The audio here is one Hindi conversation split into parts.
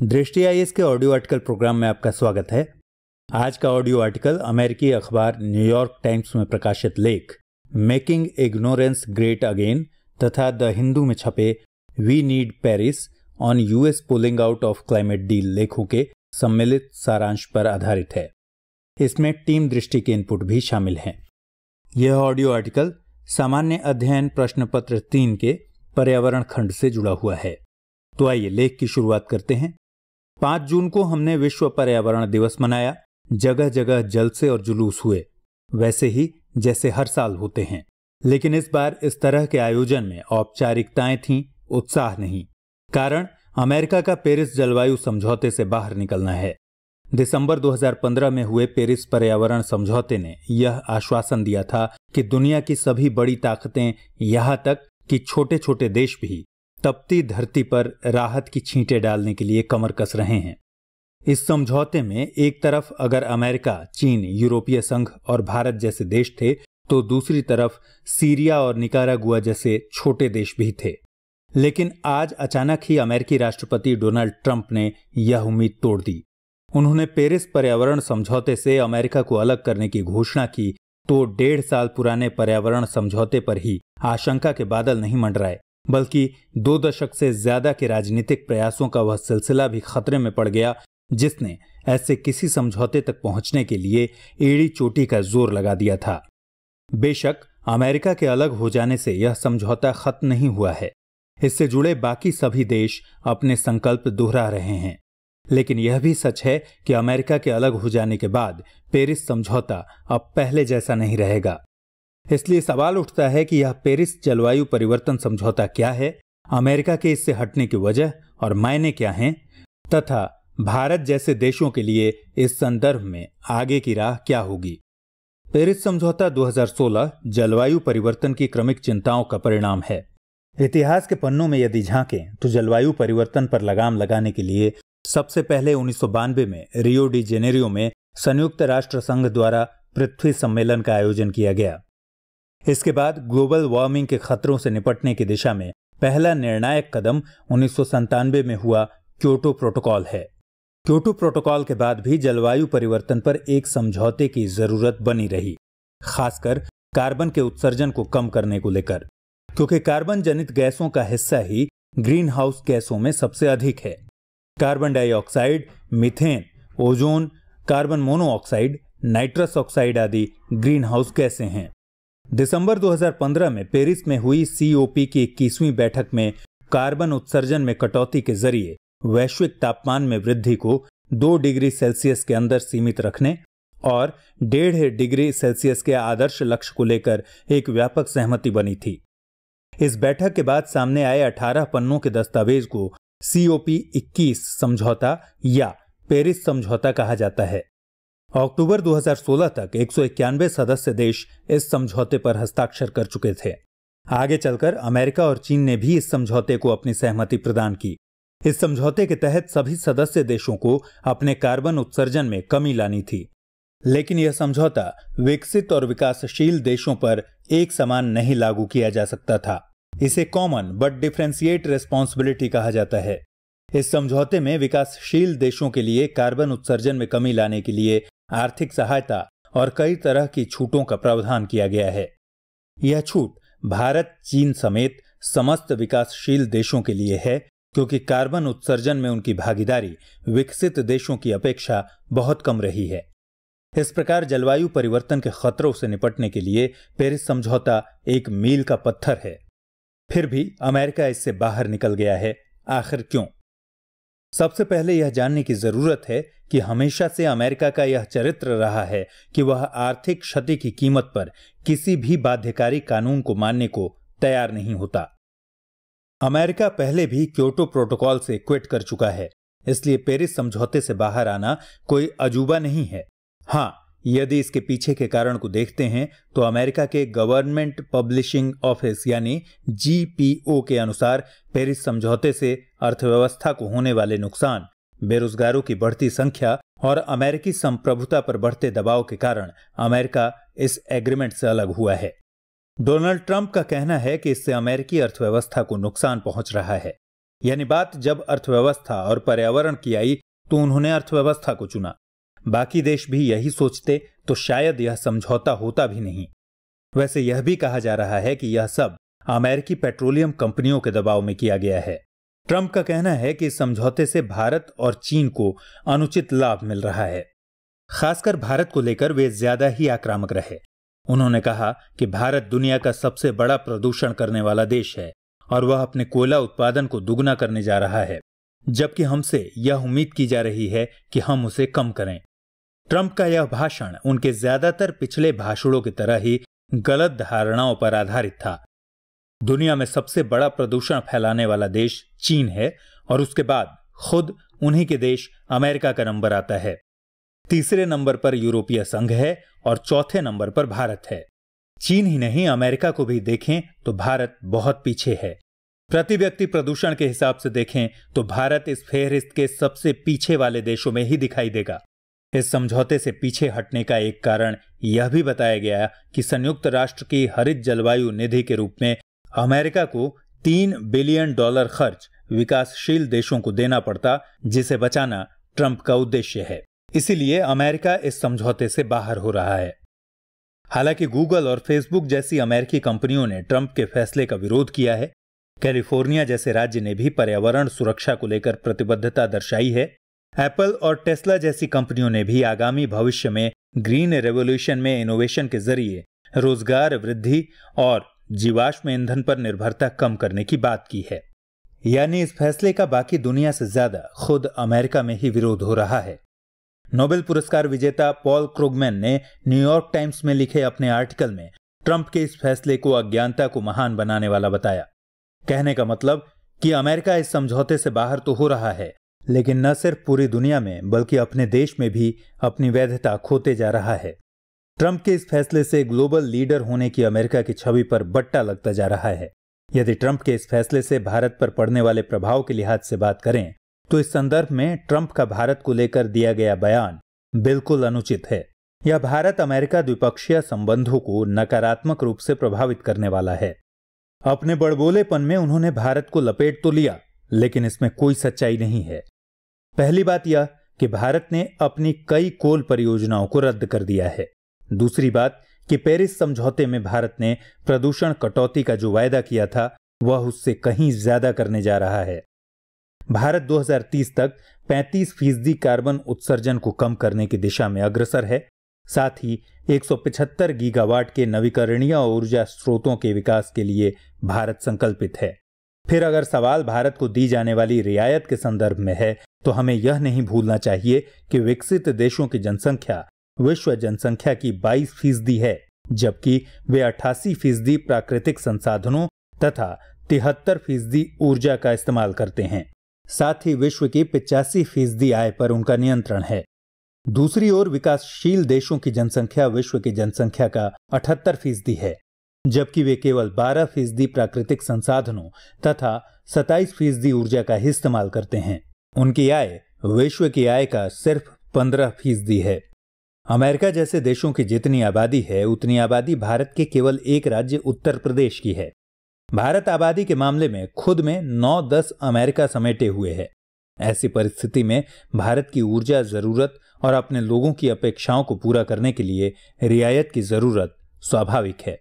दृष्टि आईएएस के ऑडियो आर्टिकल प्रोग्राम में आपका स्वागत है। आज का ऑडियो आर्टिकल अमेरिकी अखबार न्यूयॉर्क टाइम्स में प्रकाशित लेख मेकिंग इग्नोरेंस ग्रेट अगेन तथा द हिंदू में छपे we need Paris on US pulling out of climate deal लेखों के सम्मिलित सारांश पर आधारित है। इसमें टीम दृष्टि के इनपुट भी शामिल हैं। यह ऑडियो आर्टिकल सामान्य अध्ययन प्रश्न पत्र 3 के पर्यावरण खंड से जुड़ा हुआ है। तो आइए लेख की शुरुआत करते हैं। 5 जून को हमने विश्व पर्यावरण दिवस मनाया। जगह जगह जलसे और जुलूस हुए, वैसे ही जैसे हर साल होते हैं, लेकिन इस बार इस तरह के आयोजन में औपचारिकताएं थीं, उत्साह नहीं। कारण अमेरिका का पेरिस जलवायु समझौते से बाहर निकलना है। दिसंबर 2015 में हुए पेरिस पर्यावरण समझौते ने यह आश्वासन दिया था कि दुनिया की सभी बड़ी ताकतें, यहां तक कि छोटे छोटे देश भी तपती धरती पर राहत की छींटें डालने के लिए कमर कस रहे हैं। इस समझौते में एक तरफ अगर अमेरिका, चीन, यूरोपीय संघ और भारत जैसे देश थे, तो दूसरी तरफ सीरिया और निकारागुआ जैसे छोटे देश भी थे। लेकिन आज अचानक ही अमेरिकी राष्ट्रपति डोनाल्ड ट्रंप ने यह उम्मीद तोड़ दी। उन्होंने पेरिस पर्यावरण समझौते से अमेरिका को अलग करने की घोषणा की तो 1.5 साल पुराने पर्यावरण समझौते पर ही आशंका के बादल नहीं मंडराए, बल्कि 2 दशक से ज्यादा के राजनीतिक प्रयासों का वह सिलसिला भी खतरे में पड़ गया जिसने ऐसे किसी समझौते तक पहुंचने के लिए एड़ी चोटी का जोर लगा दिया था। बेशक अमेरिका के अलग हो जाने से यह समझौता खत्म नहीं हुआ है। इससे जुड़े बाकी सभी देश अपने संकल्प दोहरा रहे हैं। लेकिन यह भी सच है कि अमेरिका के अलग हो जाने के बाद पेरिस समझौता अब पहले जैसा नहीं रहेगा। इसलिए सवाल उठता है कि यह पेरिस जलवायु परिवर्तन समझौता क्या है, अमेरिका के इससे हटने की वजह और मायने क्या हैं, तथा भारत जैसे देशों के लिए इस संदर्भ में आगे की राह क्या होगी। पेरिस समझौता 2016 जलवायु परिवर्तन की क्रमिक चिंताओं का परिणाम है। इतिहास के पन्नों में यदि झांकें तो जलवायु परिवर्तन पर लगाम लगाने के लिए सबसे पहले 1992 में रियो डी जेनेरियो में संयुक्त राष्ट्र संघ द्वारा पृथ्वी सम्मेलन का आयोजन किया गया। इसके बाद ग्लोबल वार्मिंग के खतरों से निपटने की दिशा में पहला निर्णायक कदम 1997 में हुआ क्योटो प्रोटोकॉल है। क्योटो प्रोटोकॉल के बाद भी जलवायु परिवर्तन पर एक समझौते की जरूरत बनी रही, खासकर कार्बन के उत्सर्जन को कम करने को लेकर, क्योंकि कार्बन जनित गैसों का हिस्सा ही ग्रीन हाउस गैसों में सबसे अधिक है। Carbon dioxide, methane, ozone, carbon monoxide, nitrous oxide आदि ग्रीन हाउस गैसें हैं। दिसंबर 2015 में पेरिस में हुई COP की 21वीं बैठक में कार्बन उत्सर्जन में कटौती के जरिए वैश्विक तापमान में वृद्धि को 2 डिग्री सेल्सियस के अंदर सीमित रखने और 1.5 डिग्री सेल्सियस के आदर्श लक्ष्य को लेकर एक व्यापक सहमति बनी थी। इस बैठक के बाद सामने आए 18 पन्नों के दस्तावेज को COP 21 समझौता या पेरिस समझौता कहा जाता है। अक्टूबर 2016 तक 191 सदस्य देश इस समझौते पर हस्ताक्षर कर चुके थे। आगे चलकर अमेरिका और चीन ने भी इस समझौते को अपनी सहमति प्रदान की। इस समझौते के तहत सभी सदस्य देशों को अपने कार्बन उत्सर्जन में कमी लानी थी। लेकिन यह समझौता विकसित और विकासशील देशों पर एक समान नहीं लागू किया जा सकता था। इसे कॉमन बट डिफरेंशिएट रिस्पॉन्सिबिलिटी कहा जाता है। इस समझौते में विकासशील देशों के लिए कार्बन उत्सर्जन में कमी लाने के लिए आर्थिक सहायता और कई तरह की छूटों का प्रावधान किया गया है। यह छूट भारत, चीन समेत समस्त विकासशील देशों के लिए है, क्योंकि कार्बन उत्सर्जन में उनकी भागीदारी विकसित देशों की अपेक्षा बहुत कम रही है। इस प्रकार जलवायु परिवर्तन के खतरों से निपटने के लिए पेरिस समझौता एक मील का पत्थर है। फिर भी अमेरिका इससे बाहर निकल गया है। आखिर क्यों? सबसे पहले यह जानने की जरूरत है कि हमेशा से अमेरिका का यह चरित्र रहा है कि वह आर्थिक क्षति की कीमत पर किसी भी बाध्यकारी कानून को मानने को तैयार नहीं होता। अमेरिका पहले भी क्योटो प्रोटोकॉल से क्विट कर चुका है, इसलिए पेरिस समझौते से बाहर आना कोई अजूबा नहीं है। हाँ, यदि इसके पीछे के कारण को देखते हैं तो अमेरिका के गवर्नमेंट पब्लिशिंग ऑफिस यानी GPO के अनुसार पेरिस समझौते से अर्थव्यवस्था को होने वाले नुकसान, बेरोजगारों की बढ़ती संख्या और अमेरिकी संप्रभुता पर बढ़ते दबाव के कारण अमेरिका इस एग्रीमेंट से अलग हुआ है। डोनाल्ड ट्रंप का कहना है कि इससे अमेरिकी अर्थव्यवस्था को नुकसान पहुंच रहा है। यानी बात जब अर्थव्यवस्था और पर्यावरण की आई तो उन्होंने अर्थव्यवस्था को चुना। बाकी देश भी यही सोचते तो शायद यह समझौता होता भी नहीं। वैसे यह भी कहा जा रहा है कि यह सब अमेरिकी पेट्रोलियम कंपनियों के दबाव में किया गया है। ट्रंप का कहना है कि इस समझौते से भारत और चीन को अनुचित लाभ मिल रहा है। खासकर भारत को लेकर वे ज्यादा ही आक्रामक रहे। उन्होंने कहा कि भारत दुनिया का सबसे बड़ा प्रदूषण करने वाला देश है और वह अपने कोयला उत्पादन को दुगना करने जा रहा है, जबकि हमसे यह उम्मीद की जा रही है कि हम उसे कम करें। ट्रंप का यह भाषण उनके ज्यादातर पिछले भाषणों की तरह ही गलत धारणाओं पर आधारित था। दुनिया में सबसे बड़ा प्रदूषण फैलाने वाला देश चीन है और उसके बाद खुद उन्हीं के देश अमेरिका का नंबर आता है। तीसरे नंबर पर यूरोपीय संघ है और चौथे नंबर पर भारत है। चीन ही नहीं, अमेरिका को भी देखें तो भारत बहुत पीछे है। प्रति व्यक्ति प्रदूषण के हिसाब से देखें तो भारत इस फेहरिस्त के सबसे पीछे वाले देशों में ही दिखाई देगा। इस समझौते से पीछे हटने का एक कारण यह भी बताया गया कि संयुक्त राष्ट्र की हरित जलवायु निधि के रूप में अमेरिका को $3 बिलियन खर्च विकासशील देशों को देना पड़ता, जिसे बचाना ट्रंप का उद्देश्य है। इसीलिए अमेरिका इस समझौते से बाहर हो रहा है। हालांकि गूगल और फेसबुक जैसी अमेरिकी कंपनियों ने ट्रंप के फैसले का विरोध किया है। कैलिफोर्निया जैसे राज्य ने भी पर्यावरण सुरक्षा को लेकर प्रतिबद्धता दर्शाई है। एप्पल और टेस्ला जैसी कंपनियों ने भी आगामी भविष्य में ग्रीन रेवोल्यूशन में इनोवेशन के जरिए रोजगार वृद्धि और जीवाश्म ईंधन पर निर्भरता कम करने की बात की है। यानी इस फैसले का बाकी दुनिया से ज्यादा खुद अमेरिका में ही विरोध हो रहा है। नोबेल पुरस्कार विजेता पॉल क्रुगमैन ने न्यूयॉर्क टाइम्स में लिखे अपने आर्टिकल में ट्रंप के इस फैसले को अज्ञानता को महान बनाने वाला बताया। कहने का मतलब कि अमेरिका इस समझौते से बाहर तो हो रहा है, लेकिन न सिर्फ पूरी दुनिया में बल्कि अपने देश में भी अपनी वैधता खोते जा रहा है। ट्रंप के इस फैसले से ग्लोबल लीडर होने की अमेरिका की छवि पर बट्टा लगता जा रहा है। यदि ट्रंप के इस फैसले से भारत पर पड़ने वाले प्रभाव के लिहाज से बात करें तो इस संदर्भ में ट्रंप का भारत को लेकर दिया गया बयान बिल्कुल अनुचित है। यह भारत अमेरिका द्विपक्षीय संबंधों को नकारात्मक रूप से प्रभावित करने वाला है। अपने बड़बोलेपन में उन्होंने भारत को लपेट तो लिया, लेकिन इसमें कोई सच्चाई नहीं है। पहली बात यह कि भारत ने अपनी कई कोल परियोजनाओं को रद्द कर दिया है। दूसरी बात कि पेरिस समझौते में भारत ने प्रदूषण कटौती का जो वायदा किया था वह उससे कहीं ज्यादा करने जा रहा है। भारत 2030 तक 35% कार्बन उत्सर्जन को कम करने की दिशा में अग्रसर है। साथ ही 175 गीगावाट के नवीकरणीय ऊर्जा स्रोतों के विकास के लिए भारत संकल्पित है। फिर अगर सवाल भारत को दी जाने वाली रियायत के संदर्भ में है तो हमें यह नहीं भूलना चाहिए कि विकसित देशों की जनसंख्या विश्व जनसंख्या की 22% है, जबकि वे 88% प्राकृतिक संसाधनों तथा 73% ऊर्जा का इस्तेमाल करते हैं। साथ ही विश्व की 85% आय पर उनका नियंत्रण है। दूसरी ओर विकासशील देशों की जनसंख्या विश्व की जनसंख्या का 78% है, जबकि वे केवल 12% प्राकृतिक संसाधनों तथा 27% ऊर्जा का ही इस्तेमाल करते हैं। उनकी आय विश्व की आय का सिर्फ 15% है। अमेरिका जैसे देशों की जितनी आबादी है उतनी आबादी भारत के केवल एक राज्य उत्तर प्रदेश की है। भारत आबादी के मामले में खुद में 9-10 अमेरिका समेटे हुए है। ऐसी परिस्थिति में भारत की ऊर्जा जरूरत और अपने लोगों की अपेक्षाओं को पूरा करने के लिए रियायत की जरूरत स्वाभाविक है।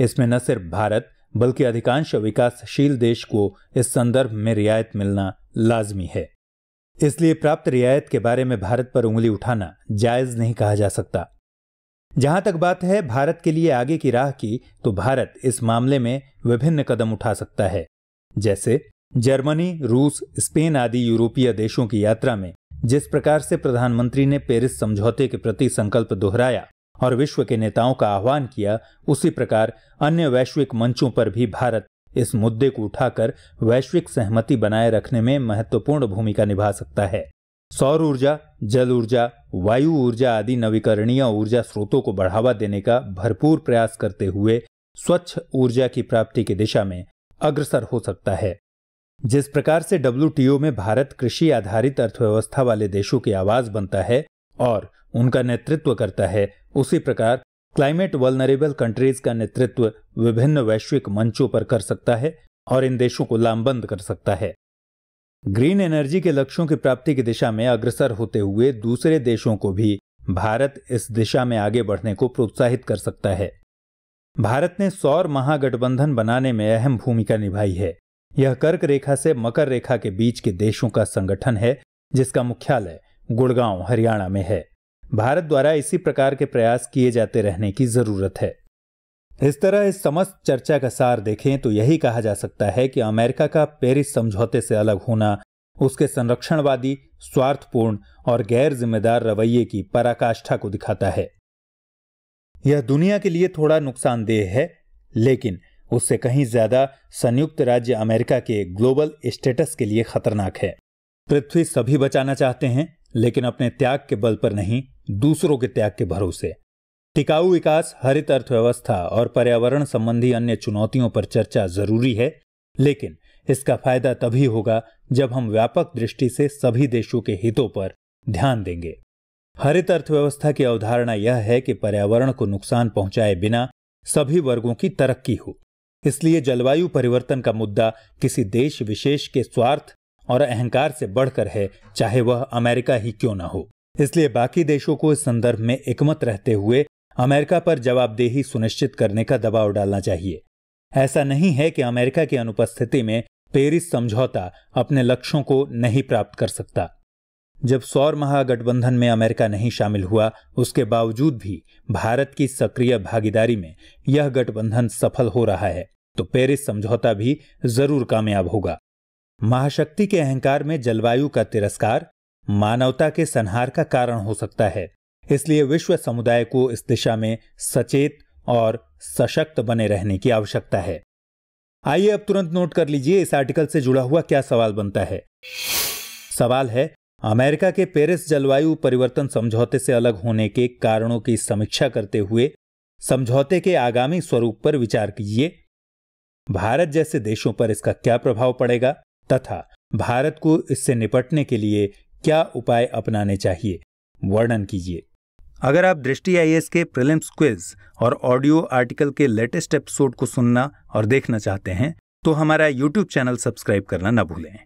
इसमें न सिर्फ भारत बल्कि अधिकांश विकासशील देश को इस संदर्भ में रियायत मिलना लाजमी है। इसलिए प्राप्त रियायत के बारे में भारत पर उंगली उठाना जायज नहीं कहा जा सकता। जहां तक बात है भारत के लिए आगे की राह की, तो भारत इस मामले में विभिन्न कदम उठा सकता है। जैसे जर्मनी, रूस, स्पेन आदि यूरोपीय देशों की यात्रा में जिस प्रकार से प्रधानमंत्री ने पेरिस समझौते के प्रति संकल्प दोहराया और विश्व के नेताओं का आह्वान किया, उसी प्रकार अन्य वैश्विक मंचों पर भी भारत इस मुद्दे को उठाकर वैश्विक सहमति बनाए रखने में महत्वपूर्ण भूमिका निभा सकता है। सौर ऊर्जा, जल ऊर्जा, वायु ऊर्जा आदि नवीकरणीय ऊर्जा स्रोतों को बढ़ावा देने का भरपूर प्रयास करते हुए स्वच्छ ऊर्जा की प्राप्ति की दिशा में अग्रसर हो सकता है। जिस प्रकार से WTO में भारत कृषि आधारित अर्थव्यवस्था वाले देशों की आवाज बनता है और उनका नेतृत्व करता है, उसी प्रकार क्लाइमेट वल्नरेबल कंट्रीज का नेतृत्व विभिन्न वैश्विक मंचों पर कर सकता है और इन देशों को लामबंद कर सकता है। ग्रीन एनर्जी के लक्ष्यों की प्राप्ति की दिशा में अग्रसर होते हुए दूसरे देशों को भी भारत इस दिशा में आगे बढ़ने को प्रोत्साहित कर सकता है। भारत ने सौर महागठबंधन बनाने में अहम भूमिका निभाई है। यह कर्क रेखा से मकर रेखा के बीच के देशों का संगठन है, जिसका मुख्यालय गुड़गांव, हरियाणा में है। भारत द्वारा इसी प्रकार के प्रयास किए जाते रहने की जरूरत है। इस तरह इस समस्त चर्चा का सार देखें तो यही कहा जा सकता है कि अमेरिका का पेरिस समझौते से अलग होना उसके संरक्षणवादी, स्वार्थपूर्ण और गैर जिम्मेदार रवैये की पराकाष्ठा को दिखाता है। यह दुनिया के लिए थोड़ा नुकसानदेह है, लेकिन उससे कहीं ज्यादा संयुक्त राज्य अमेरिका के ग्लोबल स्टेटस के लिए खतरनाक है। पृथ्वी सभी बचाना चाहते हैं, लेकिन अपने त्याग के बल पर नहीं, दूसरों के त्याग के भरोसे। टिकाऊ विकास, हरित अर्थव्यवस्था और पर्यावरण संबंधी अन्य चुनौतियों पर चर्चा जरूरी है, लेकिन इसका फायदा तभी होगा जब हम व्यापक दृष्टि से सभी देशों के हितों पर ध्यान देंगे। हरित अर्थव्यवस्था की अवधारणा यह है कि पर्यावरण को नुकसान पहुंचाए बिना सभी वर्गों की तरक्की हो। इसलिए जलवायु परिवर्तन का मुद्दा किसी देश विशेष के स्वार्थ और अहंकार से बढ़कर है, चाहे वह अमेरिका ही क्यों न हो। इसलिए बाकी देशों को इस संदर्भ में एकमत रहते हुए अमेरिका पर जवाबदेही सुनिश्चित करने का दबाव डालना चाहिए। ऐसा नहीं है कि अमेरिका की अनुपस्थिति में पेरिस समझौता अपने लक्ष्यों को नहीं प्राप्त कर सकता। जब सौर महागठबंधन में अमेरिका नहीं शामिल हुआ, उसके बावजूद भी भारत की सक्रिय भागीदारी में यह गठबंधन सफल हो रहा है, तो पेरिस समझौता भी जरूर कामयाब होगा। महाशक्ति के अहंकार में जलवायु का तिरस्कार मानवता के संहार का कारण हो सकता है। इसलिए विश्व समुदाय को इस दिशा में सचेत और सशक्त बने रहने की आवश्यकता है। आइए अब तुरंत नोट कर लीजिए इस आर्टिकल से जुड़ा हुआ क्या सवाल बनता है। सवाल है, अमेरिका के पेरिस जलवायु परिवर्तन समझौते से अलग होने के कारणों की समीक्षा करते हुए समझौते के आगामी स्वरूप पर विचार कीजिए। भारत जैसे देशों पर इसका क्या प्रभाव पड़ेगा तथा भारत को इससे निपटने के लिए क्या उपाय अपनाने चाहिए, वर्णन कीजिए। अगर आप दृष्टि आईएएस के प्रीलिम्स क्विज और ऑडियो आर्टिकल के लेटेस्ट एपिसोड को सुनना और देखना चाहते हैं तो हमारा YouTube चैनल सब्सक्राइब करना न भूलें।